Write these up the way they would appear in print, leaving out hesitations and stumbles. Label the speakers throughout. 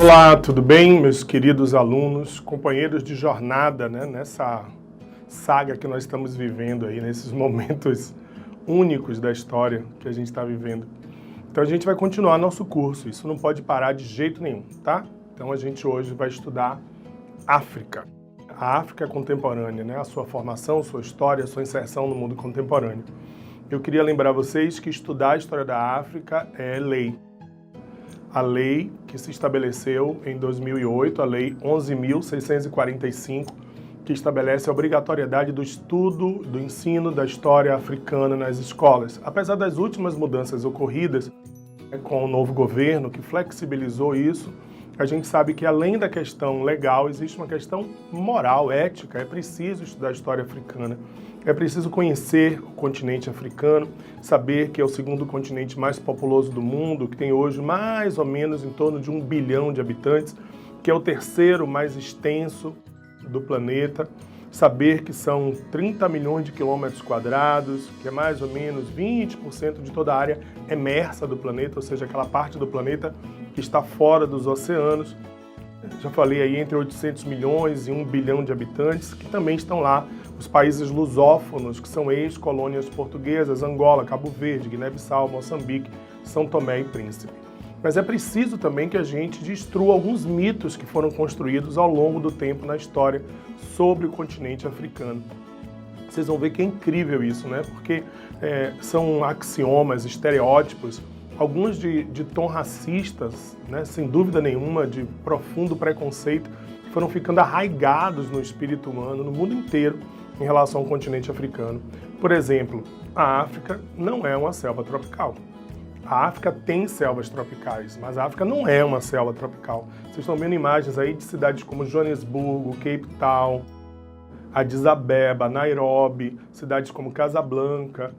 Speaker 1: Olá, tudo bem, meus queridos alunos, companheiros de jornada, né, nessa saga que nós estamos vivendo aí, nesses momentos únicos da história que a gente está vivendo. Então a gente vai continuar nosso curso, isso não pode parar de jeito nenhum, tá? Então a gente hoje vai estudar África. A África contemporânea, né, a sua formação, sua história, sua inserção no mundo contemporâneo. Eu queria lembrar vocês que estudar a história da África é lei. A lei que se estabeleceu em 2008, a Lei 11.645, que estabelece a obrigatoriedade do estudo, do ensino da história africana nas escolas. Apesar das últimas mudanças ocorridas com o novo governo, que flexibilizou isso, a gente sabe que além da questão legal, existe uma questão moral, ética. É preciso estudar a história africana. É preciso conhecer o continente africano, saber que é o segundo continente mais populoso do mundo, que tem hoje mais ou menos em torno de 1 bilhão de habitantes, que é o terceiro mais extenso do planeta, saber que são 30 milhões de quilômetros quadrados, que é mais ou menos 20% de toda a área emersa do planeta, ou seja, aquela parte do planeta que está fora dos oceanos. Já falei aí entre 800 milhões e 1 bilhão de habitantes, que também estão lá os países lusófonos, que são ex-colônias portuguesas, Angola, Cabo Verde, Guiné-Bissau, Moçambique, São Tomé e Príncipe. Mas é preciso também que a gente destrua alguns mitos que foram construídos ao longo do tempo na história sobre o continente africano. Vocês vão ver que é incrível isso, né? Porque são axiomas, estereótipos, alguns de tom racistas, né? Sem dúvida nenhuma, de profundo preconceito, que foram ficando arraigados no espírito humano, no mundo inteiro, em relação ao continente africano. Por exemplo, a África não é uma selva tropical. A África tem selvas tropicais, mas a África não é uma selva tropical. Vocês estão vendo imagens aí de cidades como Joanesburgo, Cape Town, Addis Abeba, Nairobi, cidades como Casablanca,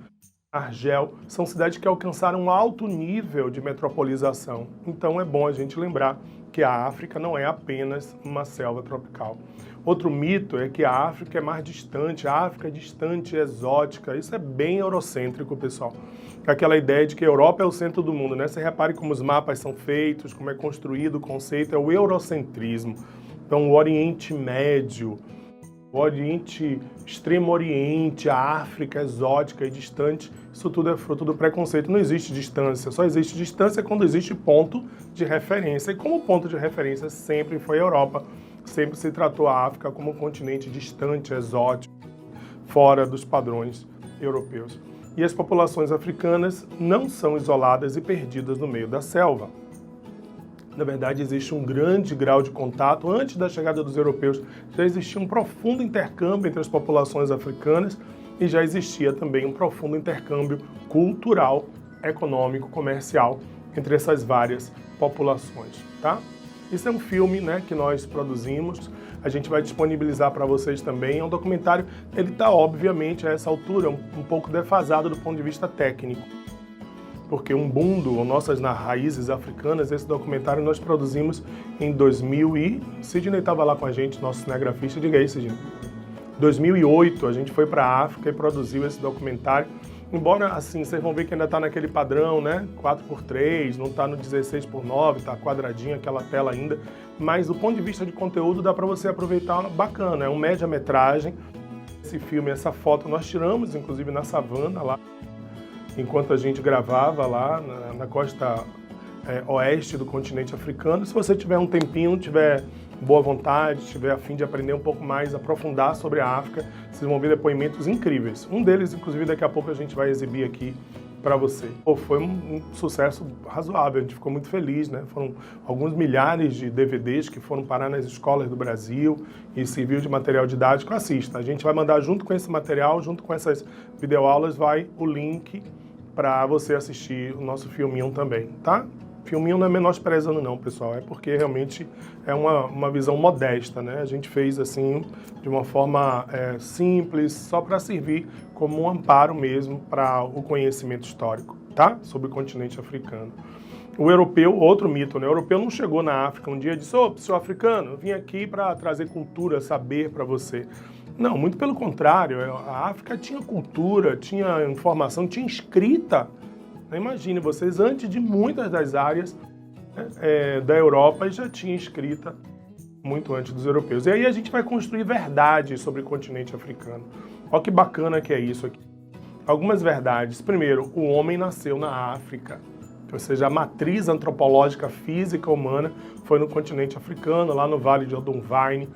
Speaker 1: Argel, são cidades que alcançaram um alto nível de metropolização. Então é bom a gente lembrar que a África não é apenas uma selva tropical. Outro mito é que a África é mais distante, a África é distante, exótica. Isso é bem eurocêntrico, pessoal. Aquela ideia de que a Europa é o centro do mundo, né? Você repare como os mapas são feitos, como é construído o conceito, é o eurocentrismo. Então, o Oriente Médio, o Oriente Extremo Oriente, a África exótica e distante, isso tudo é fruto do preconceito. Não existe distância, só existe distância quando existe ponto de referência. E como ponto de referência sempre foi a Europa, sempre se tratou a África como um continente distante, exótico, fora dos padrões europeus. E as populações africanas não são isoladas e perdidas no meio da selva. Na verdade, existe um grande grau de contato. Antes da chegada dos europeus, já existia um profundo intercâmbio entre as populações africanas e já existia também um profundo intercâmbio cultural, econômico, comercial entre essas várias populações, tá? Esse é um filme, né, que nós produzimos, a gente vai disponibilizar para vocês também. É um documentário, ele está obviamente a essa altura um pouco defasado do ponto de vista técnico. Porque Umbundo, ou Nossas Raízes Africanas, esse documentário nós produzimos em 2000 e... Sidney estava lá com a gente, nosso cinegrafista, diga aí, Sidney. 2008 a gente foi para a África e produziu esse documentário. Embora, assim, vocês vão ver que ainda está naquele padrão, né? 4x3, não está no 16x9, está quadradinho aquela tela ainda. Mas do ponto de vista de conteúdo dá para você aproveitar bacana, é um média-metragem. Esse filme, essa foto nós tiramos, inclusive na savana lá, enquanto a gente gravava lá na costa oeste do continente africano. Se você tiver um tempinho, tiver boa vontade, tiver a fim de aprender um pouco mais, aprofundar sobre a África, vocês vão ver depoimentos incríveis. Um deles, inclusive, daqui a pouco a gente vai exibir aqui para você. Foi um sucesso razoável, a gente ficou muito feliz, né? Foram alguns milhares de DVDs que foram parar nas escolas do Brasil e serviu de material didático. Assista, a gente vai mandar junto com esse material, junto com essas videoaulas, vai o link para você assistir o nosso filminho também, tá? Filminho não é menosprezando não, pessoal, é porque realmente é uma visão modesta, né? A gente fez assim, de uma forma simples, só para servir como um amparo mesmo para o conhecimento histórico, tá? Sobre o continente africano. O europeu, outro mito, né? O europeu não chegou na África um dia e disse: ô, senhor africano, eu vim aqui para trazer cultura, saber para você. Não, muito pelo contrário, a África tinha cultura, tinha informação, tinha escrita. Imagine vocês, antes de muitas das áreas da Europa e já tinha escrita muito antes dos europeus. E aí a gente vai construir verdades sobre o continente africano. Olha que bacana que é isso aqui. Algumas verdades. Primeiro, o homem nasceu na África, ou seja, a matriz antropológica física humana foi no continente africano, lá no Vale de Odomvine,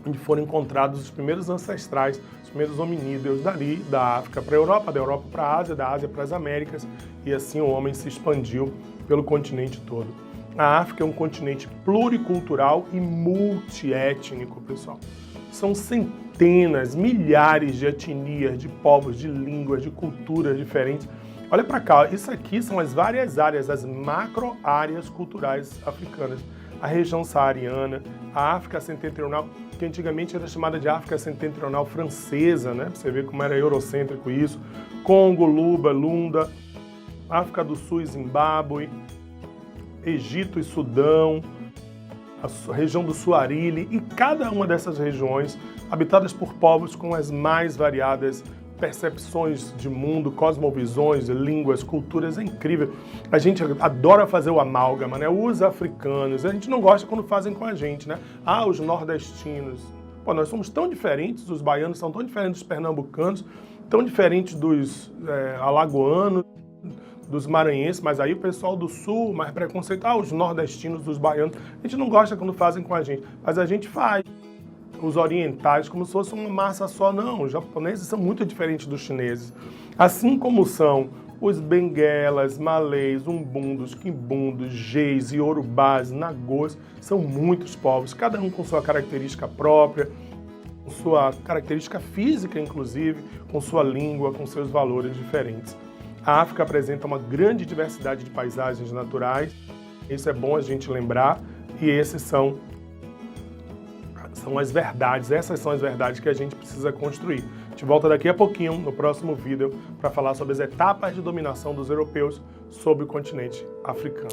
Speaker 1: onde foram encontrados os primeiros ancestrais, os primeiros hominídeos dali, da África para a Europa, da Europa para a Ásia, da Ásia para as Américas, e assim o homem se expandiu pelo continente todo. A África é um continente pluricultural e multiétnico, pessoal. São centenas, milhares de etnias, de povos, de línguas, de culturas diferentes. Olha para cá, isso aqui são as várias áreas, as macro-áreas culturais africanas. A região saariana, a África setentrional, que antigamente era chamada de África setentrional francesa, né? Você vê como era eurocêntrico isso. Congo, Luba, Lunda, África do Sul e Zimbábue, Egito e Sudão, a região do Suarili, e cada uma dessas regiões habitadas por povos com as mais variadas percepções de mundo, cosmovisões, línguas, culturas, é incrível. A gente adora fazer o amálgama, né? Os africanos, a gente não gosta quando fazem com a gente, né? Ah, os nordestinos. Pô, nós somos tão diferentes, os baianos são tão diferentes dos pernambucanos, tão diferentes dos alagoanos, dos maranhenses, mas aí o pessoal do sul, mais preconceituoso, os nordestinos, dos baianos, a gente não gosta quando fazem com a gente, mas a gente faz. Os orientais como se fosse uma massa só, não, os japoneses são muito diferentes dos chineses, assim como são os benguelas, malês, umbundos, quimbundos, geis, iorubás, nagôs, são muitos povos, cada um com sua característica própria, com sua característica física, inclusive, com sua língua, com seus valores diferentes. A África apresenta uma grande diversidade de paisagens naturais, isso é bom a gente lembrar, e esses são as verdades, essas são as verdades que a gente precisa construir. A gente volta daqui a pouquinho, no próximo vídeo, para falar sobre as etapas de dominação dos europeus sobre o continente africano.